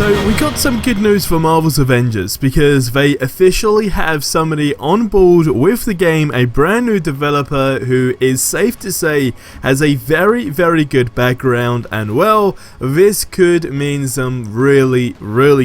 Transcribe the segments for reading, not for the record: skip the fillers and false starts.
So we got some good news for Marvel's Avengers because they officially have somebody on board with the game, a brand new developer who is safe to say has a very good background, and well, this could mean some really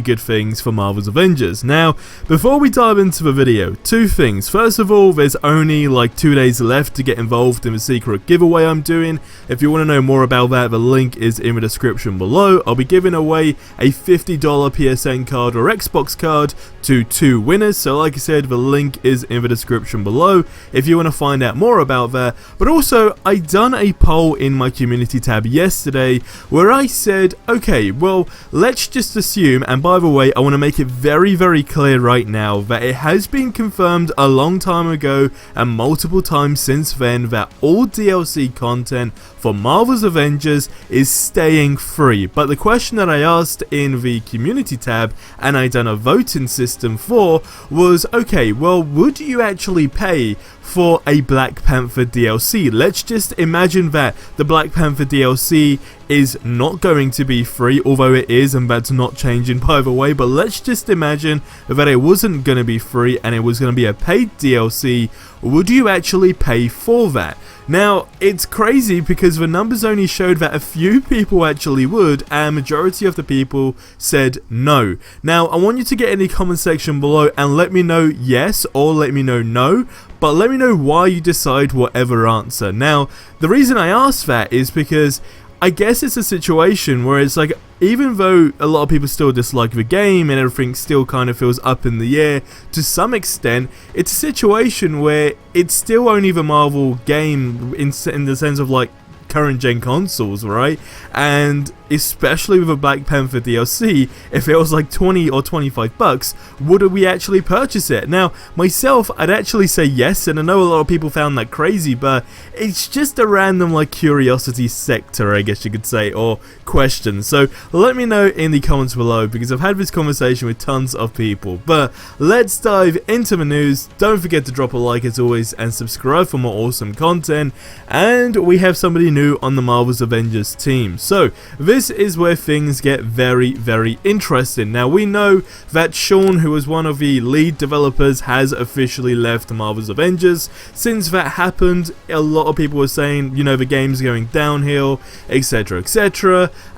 good things for Marvel's Avengers. Now, before we dive into the video, two things. First of all, there's only like 2 days left to get involved in the secret giveaway I'm doing. If you want to know more about that, the link is in the description below. I'll be giving away a $50 PSN card or Xbox card to 2 winners, so like I said, the link is in the description below if you want to find out more about that. But also, I done a poll in my community tab yesterday where I said, okay, well, let's just assume, and by the way, I want to make it very clear right now that it has been confirmed a long time ago and multiple times since then that all DLC content for Marvel's Avengers is staying free. But the question that I asked in the community tab, and I done a voting system for, was, okay, well, would you actually pay for a Black Panther DLC? Let's just imagine that the Black Panther DLC is not going to be free, although it is, and that's not changing by the way, but let's just imagine that it wasn't going to be free and it was going to be a paid DLC. Would you actually pay for that? Now, it's crazy because the numbers only showed that a few people actually would, and majority of the people said no. Now, I want you to get in the comment section below and let me know yes or let me know no, but let me know why you decide whatever answer. Now, the reason I asked that is because I guess it's a situation where it's like, even though a lot of people still dislike the game and everything still kind of feels up in the air to some extent, it's a situation where it's still only the Marvel game in the sense of like current gen consoles, right? And especially with a Black Panther DLC, if it was like 20 or 25 bucks, would we actually purchase it? Now, myself, I'd actually say yes, and I know a lot of people found that crazy, but it's just a random like curiosity sector, I guess you could say, or question. So let me know in the comments below because I've had this conversation with tons of people. But let's dive into the news. Don't forget to drop a like as always and subscribe for more awesome content. And we have somebody new on the Marvel's Avengers team. So this is where things get very interesting. Now, we know that Sean, who was one of the lead developers, has officially left Marvel's Avengers. Since that happened, a lot of people were saying, you know, the game's going downhill, etc,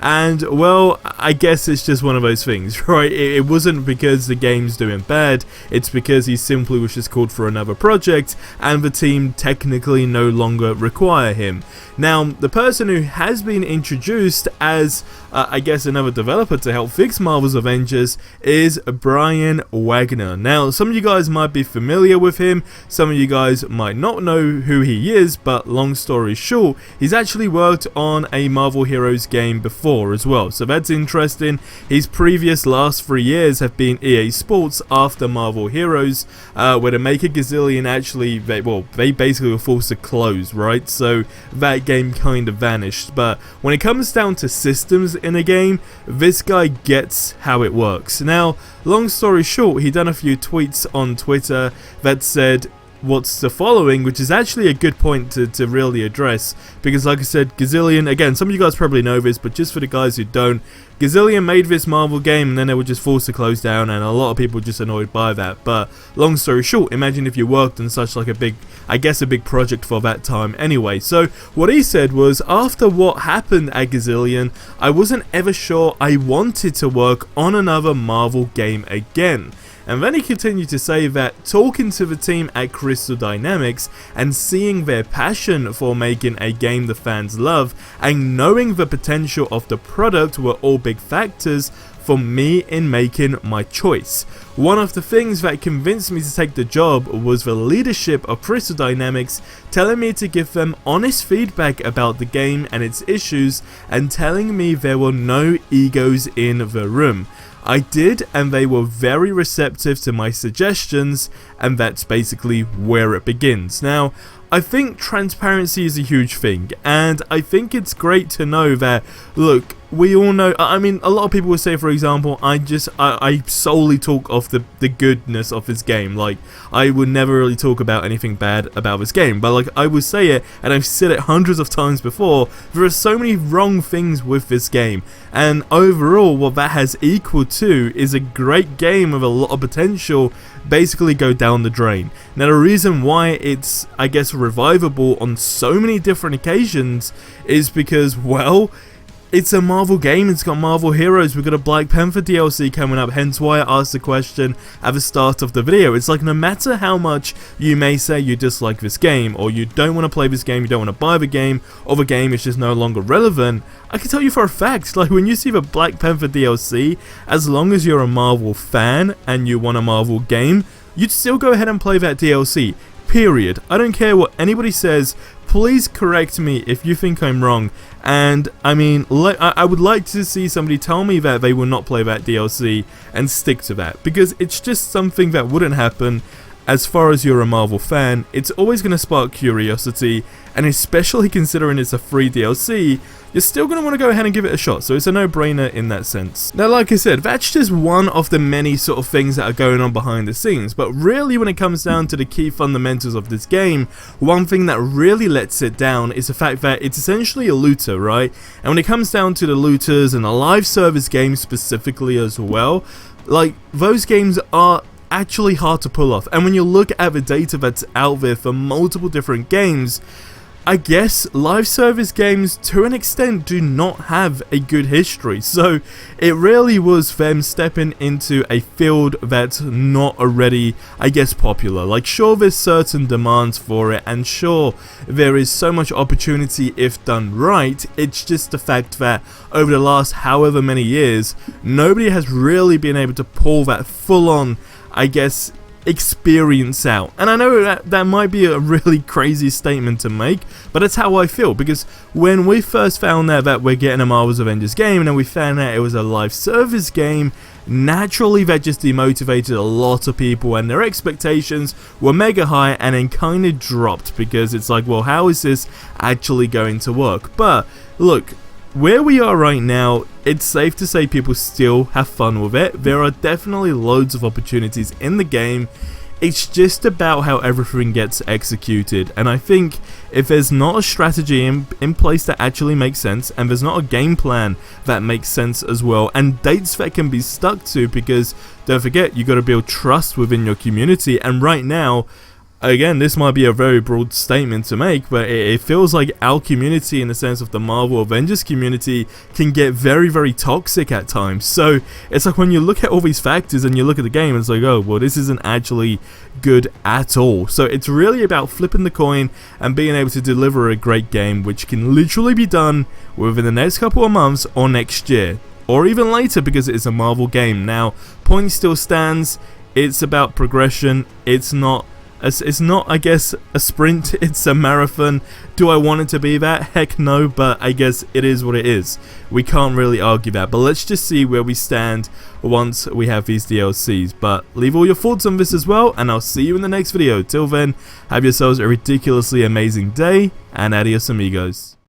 and well, I guess it's just one of those things, right? It wasn't because the game's doing bad, it's because he simply was just called for another project and the team technically no longer require him. Now, the person who has been introduced as, I guess, another developer to help fix Marvel's Avengers is Brian Wagner. Now, some of you guys might be familiar with him, some of you guys might not know who he is, but long story short, he's actually worked on a Marvel Heroes game before as well, so that's interesting. His previous last 3 years have been EA Sports after Marvel Heroes, where the maker Gazillion actually, they basically were forced to close, right? So that game kind of vanished. But when it comes down to systems in a game, this guy gets how it works. Now, long story short, he done a few tweets on Twitter that said what's the following, which is actually a good point to really address, because like I said, Gazillion, again, some of you guys probably know this, but just for the guys who don't, Gazillion made this Marvel game and then they were just forced to close down, and a lot of people were just annoyed by that. But long story short, imagine if you worked on such like a big, I guess a big project for that time anyway. So what he said was, after what happened at Gazillion, I wasn't ever sure I wanted to work on another Marvel game again. And then he continued to say that talking to the team at Crystal Dynamics and seeing their passion for making a game the fans love and knowing the potential of the product were all big factors for me in making my choice. One of the things that convinced me to take the job was the leadership of Crystal Dynamics telling me to give them honest feedback about the game and its issues and telling me there were no egos in the room. I did, and they were very receptive to my suggestions, and that's basically where it begins. Now, I think transparency is a huge thing, and I think it's great to know that, look, we all know, I mean, a lot of people will say, for example, I solely talk of the goodness of this game. Like, I would never really talk about anything bad about this game, but like, I would say it, and I've said it hundreds of times before, there are so many wrong things with this game, and overall, what that has equal to is a great game with a lot of potential basically go down the drain. Now, the reason why it's, I guess, revivable on so many different occasions is because, well, it's a Marvel game, it's got Marvel heroes, we've got a Black Panther DLC coming up, hence why I asked the question at the start of the video. It's like, no matter how much you may say you dislike this game, or you don't want to play this game, you don't want to buy the game, or the game is just no longer relevant, I can tell you for a fact, like, when you see the Black Panther DLC, as long as you're a Marvel fan and you want a Marvel game, you'd still go ahead and play that DLC. Period. I don't care what anybody says. Please correct me if you think I'm wrong. And I mean, I would like to see somebody tell me that they will not play that DLC and stick to that, because it's just something that wouldn't happen. As far as you're a Marvel fan, it's always going to spark curiosity, and especially considering it's a free DLC, you're still going to want to go ahead and give it a shot, so it's a no-brainer in that sense. Now, like I said, that's just one of the many sort of things that are going on behind the scenes, but really when it comes down to the key fundamentals of this game, one thing that really lets it down is the fact that it's essentially a looter, right? And when it comes down to the looters and the live service games specifically as well, like, those games are actually hard to pull off. And when you look at the data that's out there for multiple different games, I guess live service games to an extent do not have a good history, so it really was them stepping into a field that's not already, I guess, popular. Like, sure, there's certain demands for it, and sure, there is so much opportunity if done right. It's just the fact that over the last however many years, nobody has really been able to pull that full-on, I guess, experience out. And I know that might be a really crazy statement to make, but that's how I feel, because when we first found out that we're getting a Marvel's Avengers game, and then we found out it was a live service game, naturally that just demotivated a lot of people, and their expectations were mega high and then kind of dropped, because it's like, well, how is this actually going to work? But look, where we are right now, it's safe to say people still have fun with it. There are definitely loads of opportunities in the game. It's just about how everything gets executed, and I think if there's not a strategy in place that actually makes sense, and there's not a game plan that makes sense as well, and dates that can be stuck to, because don't forget, you got to build trust within your community, and right now, again, this might be a very broad statement to make, but it feels like our community, in the sense of the Marvel Avengers community, can get very, very toxic at times. So it's like when you look at all these factors and you look at the game, it's like, oh, well, this isn't actually good at all. So it's really about flipping the coin and being able to deliver a great game, which can literally be done within the next couple of months or next year, or even later, because it is a Marvel game. Now, point still stands. It's about progression. It's not, I guess, a sprint, it's a marathon. Do I want it to be that? Heck no, but I guess it is what it is. We can't really argue that, but let's just see where we stand once we have these DLCs. But leave all your thoughts on this as well, and I'll see you in the next video. Till then, have yourselves a ridiculously amazing day, and adios amigos.